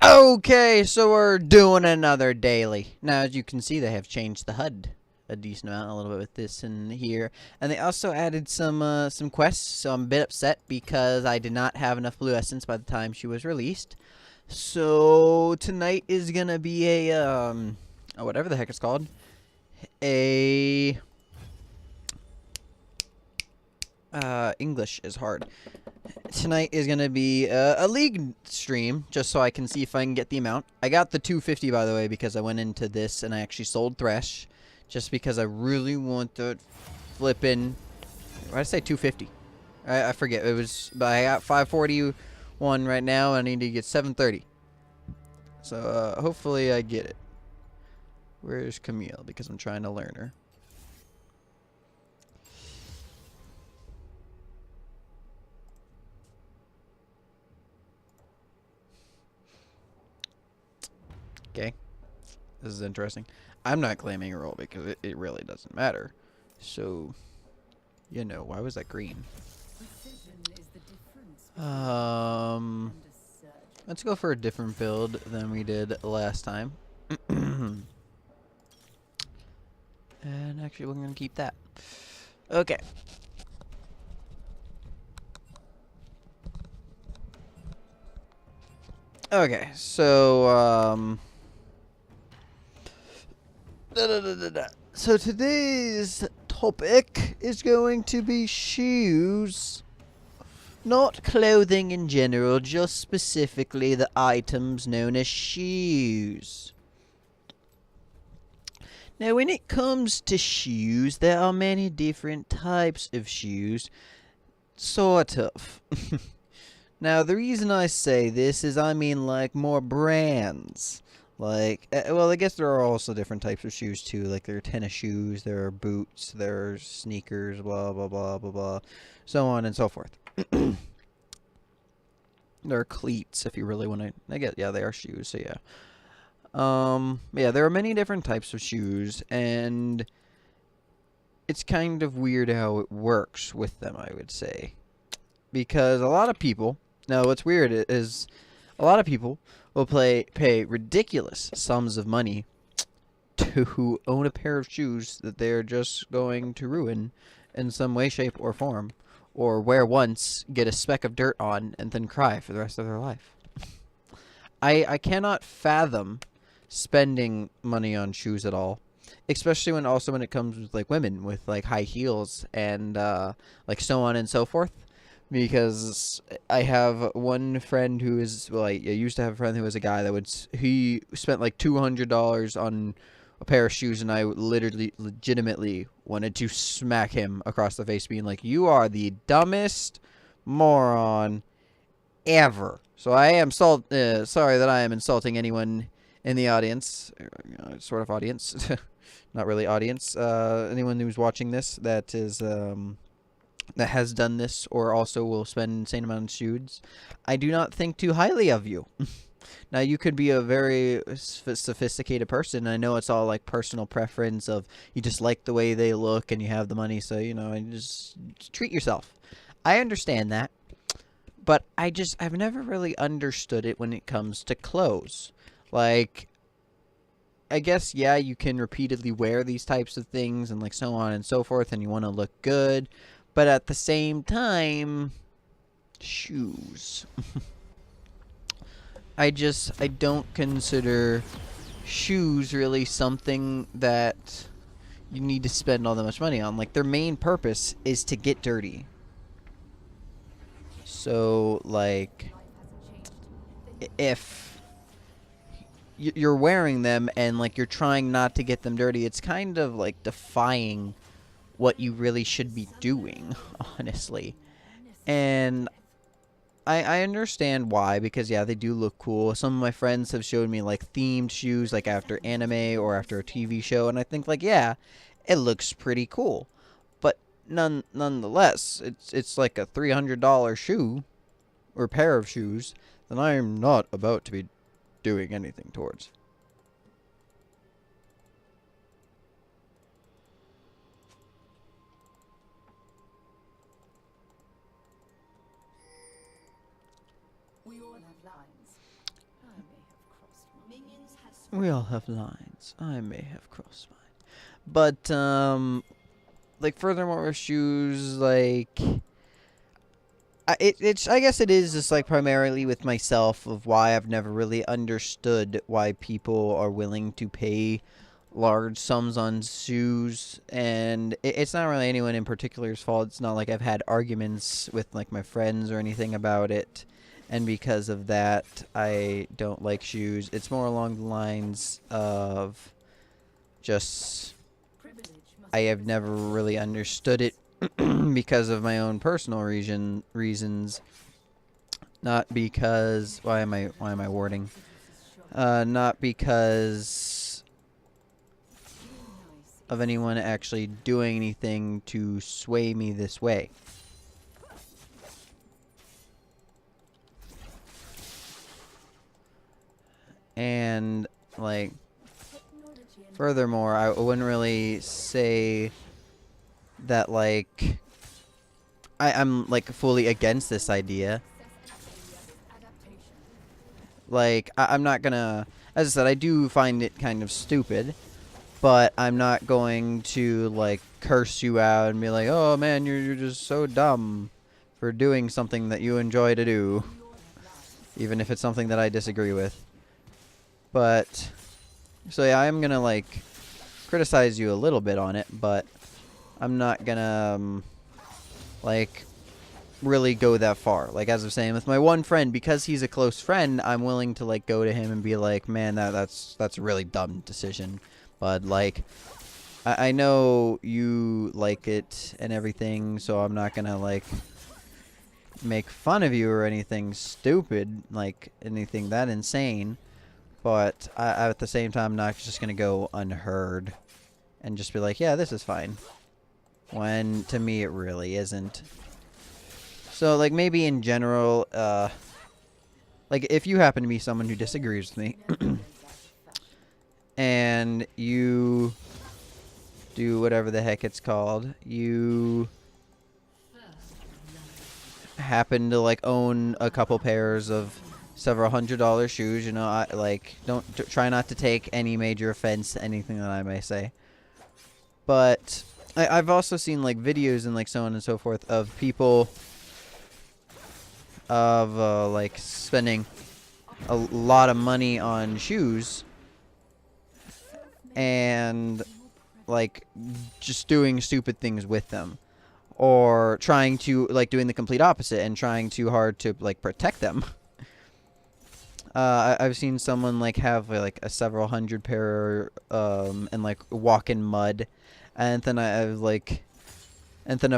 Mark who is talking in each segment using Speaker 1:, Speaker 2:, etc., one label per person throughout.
Speaker 1: Okay, so we're doing another daily. Now, as you can see, they have changed the HUD a decent amount, a little bit with this in here, and they also added some quests. So I'm a bit upset because I did not have enough blue essence by the time she was released. So tonight is gonna be a whatever the heck it's called, a English is hard. Tonight is going to be a league stream, just so I can see if I can get the amount. I got the 250, by the way, because I went into this and I actually sold Thresh, just because I really want to flip in. Why did I say 250? I forget. It was, but I got 541 right now, and I need to get 730. So hopefully I get it. Where's Camille? Because I'm trying to learn her. Okay. This is interesting. I'm not claiming a role because it really doesn't matter. So, you know, why was that green? Let's go for a different build than we did last time. And actually, we're going to keep that. Okay. Okay, so, so today's topic is going to be shoes. Not clothing in general, just specifically the items known as shoes. Now, when it comes to shoes, there are many different types of shoes. Sort of. Now, the reason I say this is I mean, like, more brands. Like, well, I guess there are also different types of shoes, too. Like, there are tennis shoes, there are boots, there are sneakers, blah, blah, blah, blah, blah, so on and so forth. There are cleats, if you really want to. I guess, yeah, they are shoes, so yeah. Yeah, there are many different types of shoes, and it's kind of weird how it works with them, I would say. Because a lot of people, now what's weird is a lot of people will pay ridiculous sums of money to own a pair of shoes that they're just going to ruin in some way, shape, or form. Or wear once, get a speck of dirt on, and then cry for the rest of their life. I cannot fathom spending money on shoes at all, especially when it comes with like women with like high heels and like so on and so forth. Because I have one friend who is, well, I used to have a friend who was a guy that he spent like $200 on a pair of shoes, and I legitimately wanted to smack him across the face, being like, "You are the dumbest moron ever." So I am sorry that I am insulting anyone in the audience, sort of audience, not really audience. Anyone who's watching this that is that has done this or also will spend an insane amount of shoes, I do not think too highly of you. Now, you could be a very sophisticated person. I know it's all like personal preference of you just like the way they look and you have the money, so you know, and just treat yourself. I understand that, but I've never really understood it when it comes to clothes. Like, I guess, yeah, you can repeatedly wear these types of things and like so on and so forth, and you want to look good, but at the same time, shoes. I don't consider shoes really something that you need to spend all that much money on. Like, their main purpose is to get dirty. So, like, if you're wearing them and like you're trying not to get them dirty, it's kind of like defying what you really should be doing, honestly. And I understand why, because yeah, they do look cool. Some of my friends have showed me like themed shoes like after anime or after a TV show, and I think like, yeah, it looks pretty cool. But nonetheless, it's like a $300 shoe or pair of shoes that I am not about to be doing anything towards. We all have lines. I may have crossed mine. But, like, furthermore with shoes, like, I guess it is just, like, primarily with myself of why I've never really understood why people are willing to pay large sums on shoes, and it's not really anyone in particular's fault. It's not like I've had arguments with, like, my friends or anything about it, and because of that, I don't like shoes. It's more along the lines of just I have never really understood it because of my own personal reasons, not because why am I warding? Not because of anyone actually doing anything to sway me this way. And, like, furthermore, I wouldn't really say that, like, I'm like fully against this idea. Like, I'm not gonna, as I said, I do find it kind of stupid, but I'm not going to, like, curse you out and be like, oh man, you're just so dumb for doing something that you enjoy to do, even if it's something that I disagree with. But, so yeah, I'm gonna, like, criticize you a little bit on it, but I'm not gonna, like, really go that far. Like, as I was saying, with my one friend, because he's a close friend, I'm willing to, like, go to him and be like, man, that's a really dumb decision. But, like, I know you like it and everything, so I'm not gonna, like, make fun of you or anything stupid, like, anything that insane. But I at the same time, I'm not just gonna go unheard and just be like, yeah, this is fine. When, to me, it really isn't. So, like, maybe in general, like, if you happen to be someone who disagrees with me, and you do whatever the heck it's called, you happen to, like, own a couple pairs of several $100 shoes, you know, I, like, don't try not to take any major offense to anything that I may say. But I've also seen, like, videos and, like, so on and so forth of people of, like, spending a lot of money on shoes and, like, just doing stupid things with them, or trying to, like, doing the complete opposite and trying too hard to, like, protect them. I've seen someone, like, have, like, a several hundred pair, and, like, walk in mud, and then I've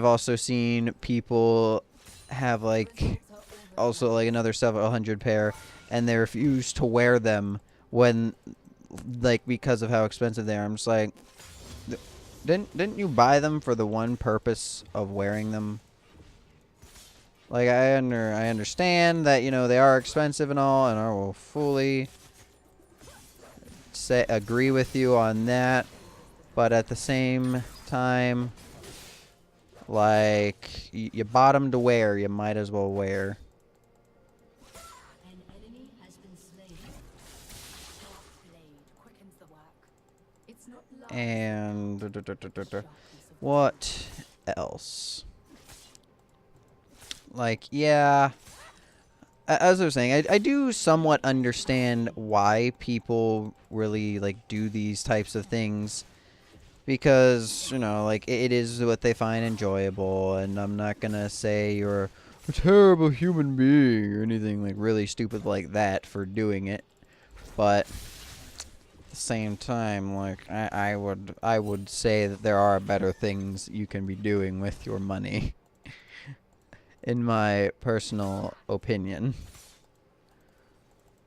Speaker 1: also seen people have, like, also, like, another several hundred pair, and they refuse to wear them when, like, because of how expensive they are. I'm just like, didn't you buy them for the one purpose of wearing them? Like, I understand that, you know, they are expensive and all, and I will fully agree with you on that, but at the same time, like, you bought them to wear, you might as well wear. And what else? Like, yeah, as I was saying, I do somewhat understand why people really, like, do these types of things, because, you know, like, it is what they find enjoyable, and I'm not gonna say you're a terrible human being or anything, like, really stupid like that for doing it, but at the same time, like, I would say that there are better things you can be doing with your money. In my personal opinion.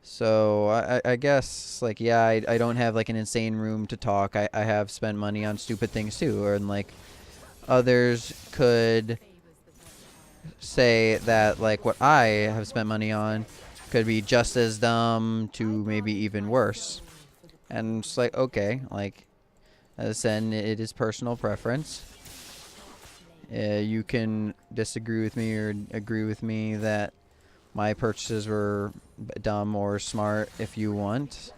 Speaker 1: So, I guess, like, yeah, I don't have, like, an insane room to talk. I have spent money on stupid things, too. Or, and, like, others could say that, like, what I have spent money on could be just as dumb to maybe even worse. And it's like, okay, like, as I said, it is personal preference. You can disagree with me or agree with me that my purchases were dumb or smart if you want.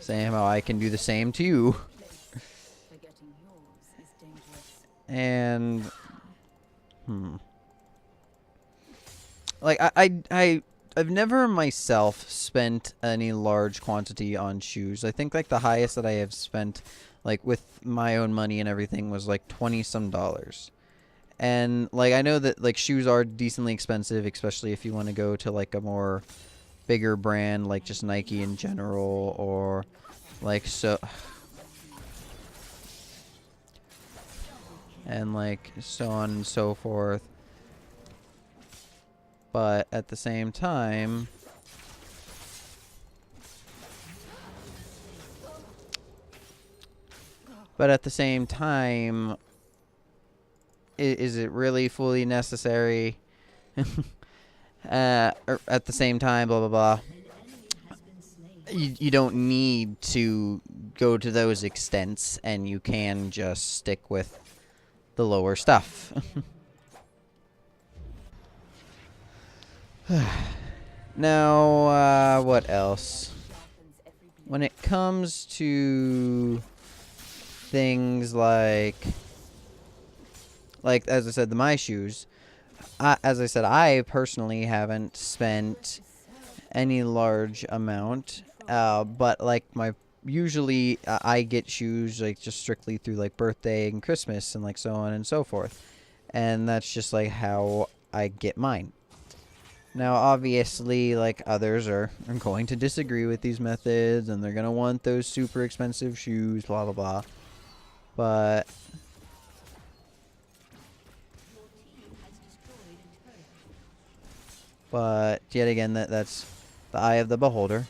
Speaker 1: Same how I can do the same to you. And like I've never myself spent any large quantity on shoes. I think like the highest that I have spent, like with my own money and everything, was like 20 some dollars. And like I know that like shoes are decently expensive, especially if you want to go to like a more bigger brand like just Nike in general, or like so, and like so on and so forth. But at the same time, is it really fully necessary? Or at the same time, blah blah blah. You don't need to go to those extents, and you can just stick with the lower stuff. Now, what else? When it comes to things like as I said, my shoes. As I said, I personally haven't spent any large amount, but like usually I get shoes like just strictly through like birthday and Christmas and like so on and so forth, and that's just like how I get mine. Now, obviously, like others are going to disagree with these methods, and they're gonna want those super expensive shoes, blah blah blah. But yet again, that's the eye of the beholder.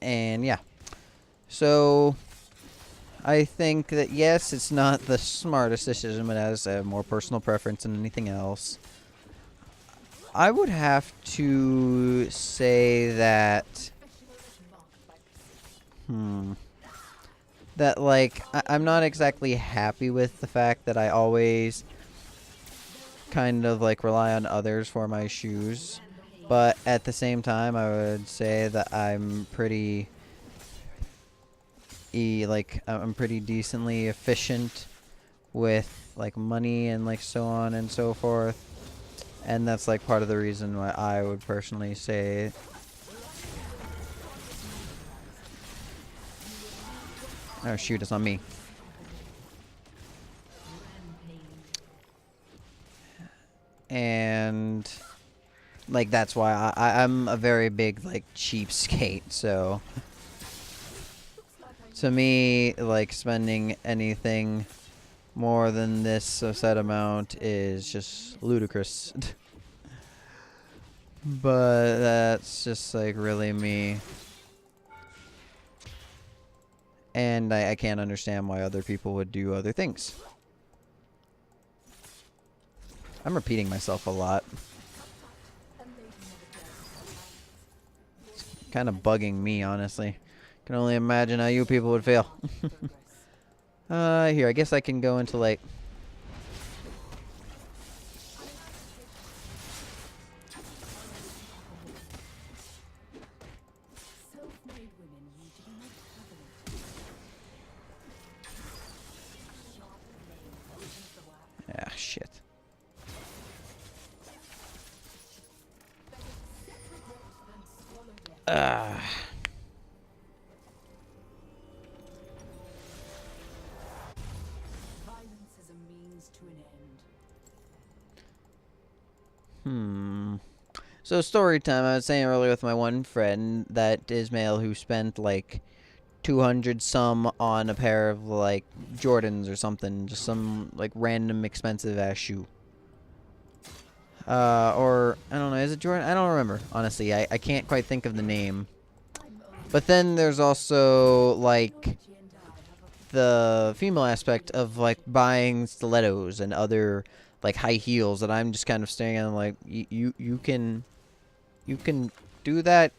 Speaker 1: And yeah, so I think that yes, it's not the smartest decision, but as a more personal preference than anything else, I would have to say that that like I'm not exactly happy with the fact that I always kind of like rely on others for my shoes, but at the same time I would say that I'm pretty I'm pretty decently efficient with like money and like so on and so forth, and that's like part of the reason why I would personally say oh shoot, it's on me. And like that's why I'm a very big like cheapskate, so to me like spending anything more than this set amount is just ludicrous. But that's just like really me, and I can't understand why other people would do other things. I'm repeating myself a lot. It's kind of bugging me, honestly. Can only imagine how you people would feel. Here, I guess I can go into like ah, shit. Ah. So story time. I was saying earlier with my one friend that is male who spent like 200 some on a pair of like Jordans or something, just some like random expensive ass shoe. Or I don't know, is it Jordan? I don't remember, honestly. I can't quite think of the name. But then there's also like the female aspect of like buying stilettos and other like high heels that I'm just kind of staring at. Like you can do that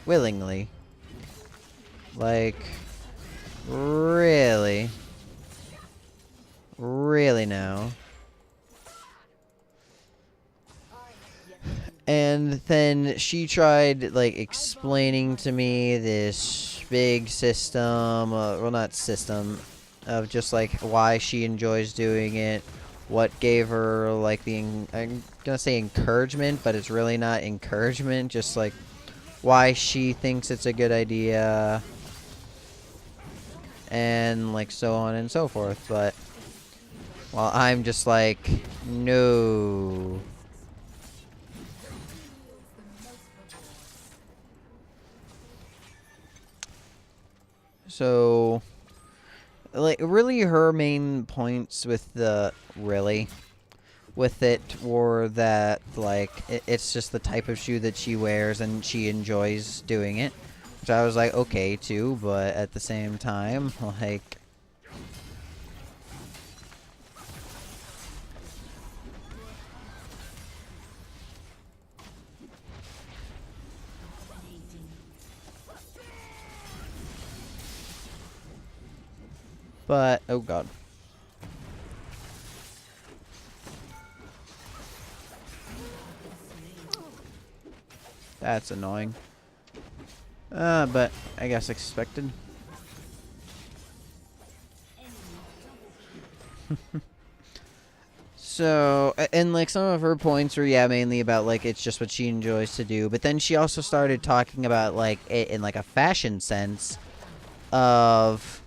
Speaker 1: willingly. Like really now. And then she tried, like, explaining to me this big system, well, not system, of just, like, why she enjoys doing it, what gave her, like, I'm gonna say encouragement, but it's really not encouragement, just, like, why she thinks it's a good idea, and, like, so on and so forth, but, well, I'm just like, no. So, like, really her main points with with it were that, like, it's just the type of shoe that she wears and she enjoys doing it. Which I was like, okay, too, but at the same time, like... But, oh god. That's annoying. But I guess expected. So, and like some of her points were, yeah, mainly about like it's just what she enjoys to do. But then she also started talking about like it in like a fashion sense of,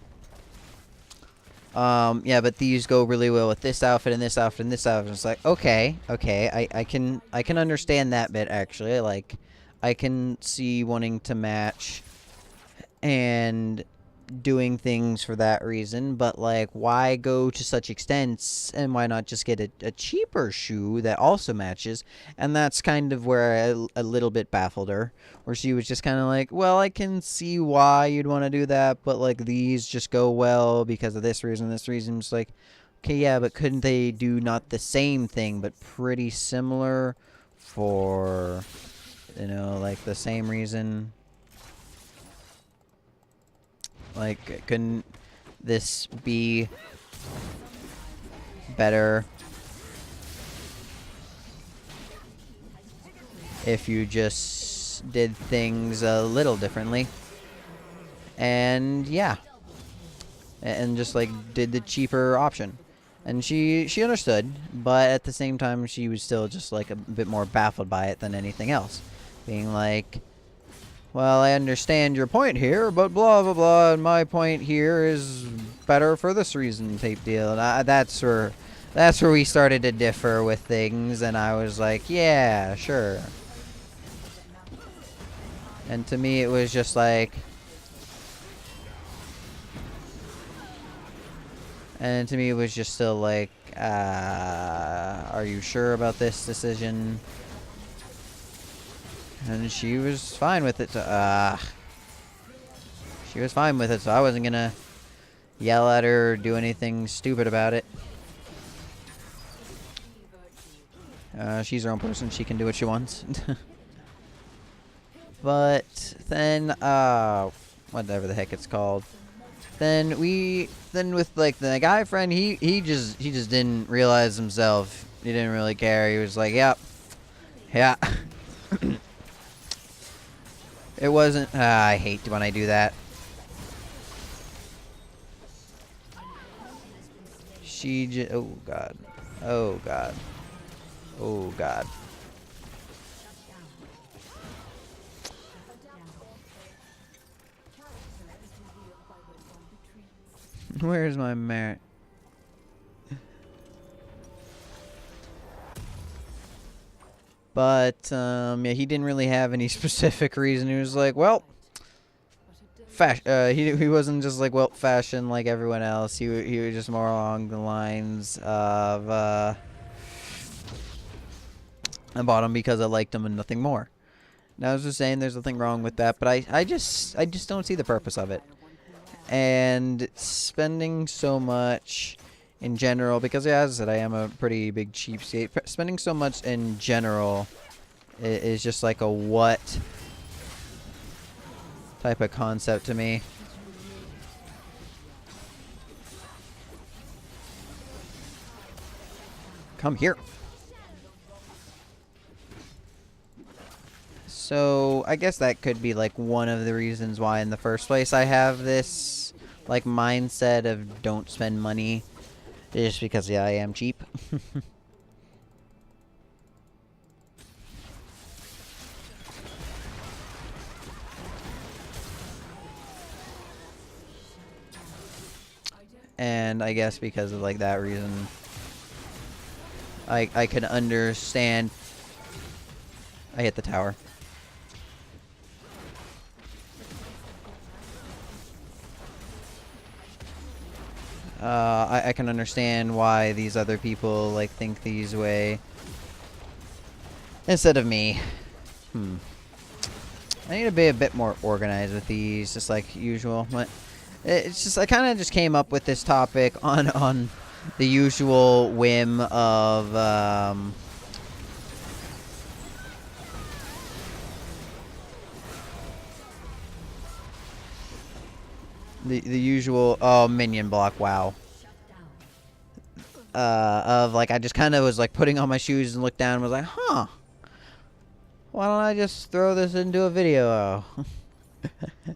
Speaker 1: yeah, but these go really well with this outfit and this outfit and this outfit. It's like, okay, I can understand that bit actually. Like, I can see wanting to match and doing things for that reason, but like why go to such extents and why not just get a cheaper shoe that also matches? And that's kind of where I a little bit baffled her, where she was just kind of like, well, I can see why you'd want to do that, but like these just go well because of this reason, this reason. It's like, okay, yeah, but couldn't they do not the same thing but pretty similar for, you know, like the same reason? Like, couldn't this be better if you just did things a little differently? And yeah, and just like did the cheaper option. And she understood, but at the same time she was still just like a bit more baffled by it than anything else, being like, well, I understand your point here, but blah, blah, blah, and my point here is better for this reason type deal. And that's where we started to differ with things, and I was like, yeah, sure. And to me, it was just like... And to me, it was just still like, are you sure about this decision? And she was fine with it, so, she was fine with it, so I wasn't gonna yell at her or do anything stupid about it. She's her own person, she can do what she wants. But then, whatever the heck it's called. Then with like the guy friend, he just didn't realize himself. He didn't really care. He was like, yep, yeah. It wasn't, I hate when I do that. Oh god. Oh god. Oh god. Where's my merit? But, yeah, he didn't really have any specific reason. He was like, well, he wasn't just like, well, fashion like everyone else. He was just more along the lines of, I bought him because I liked him and nothing more. Now, I was just saying there's nothing wrong with that, but I just don't see the purpose of it. And spending so much in general, because yeah, as I said, I am a pretty big cheapskate. Spending so much in general is just like a what type of concept to me. Come here. So, I guess that could be, like, one of the reasons why in the first place I have this, like, mindset of don't spend money. Just because, yeah, I am cheap. And I guess because of, like, that reason, I can understand. I hit the tower. I can understand why these other people, like, think these way instead of me. I need to be a bit more organized with these, just like usual. But it's just, I kind of just came up with this topic on the usual whim of the usual minion block. Wow. Of like, I just kind of was like putting on my shoes and looked down and was like, huh, why don't I just throw this into a video?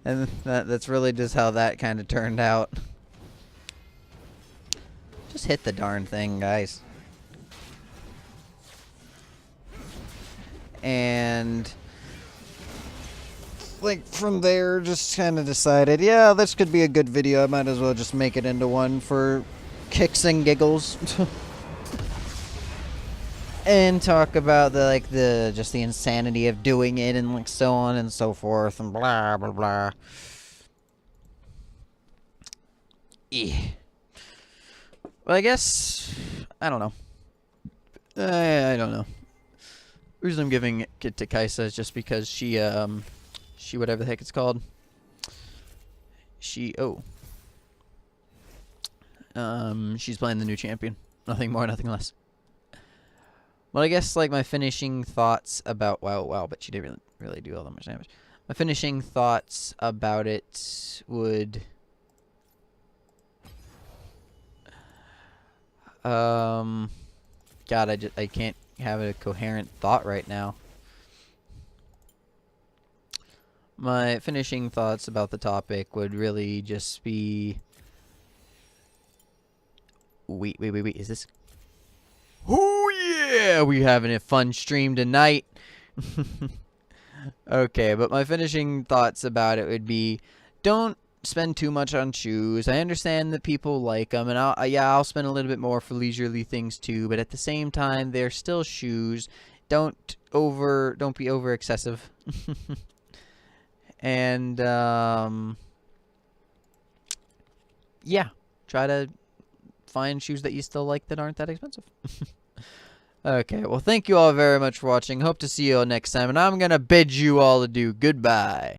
Speaker 1: And that's really just how that kind of turned out. Just hit the darn thing, guys. And like from there, just kind of decided, yeah, this could be a good video. I might as well just make it into one for kicks and giggles. And talk about the just the insanity of doing it and like so on and so forth and blah blah blah. Yeah. Well, I guess I don't know. I don't know. The reason I'm giving it to Kaisa is just because she whatever the heck it's called. She's playing the new champion. Nothing more, nothing less. Well, I guess like my finishing thoughts about wow, but she didn't really do all that much damage. My finishing thoughts about it would God, I can't have a coherent thought right now. My finishing thoughts about the topic would really just be wait, is this? Oh yeah, we having a fun stream tonight. Okay, but my finishing thoughts about it would be, don't spend too much on shoes. I understand that people like them, and I'll spend a little bit more for leisurely things too. But at the same time, they're still shoes. Don't be over excessive. And yeah, try to find shoes that you still like that aren't that expensive. Okay, well, thank you all very much for watching. Hope to see you all next time, and I'm gonna bid you all adieu. Goodbye.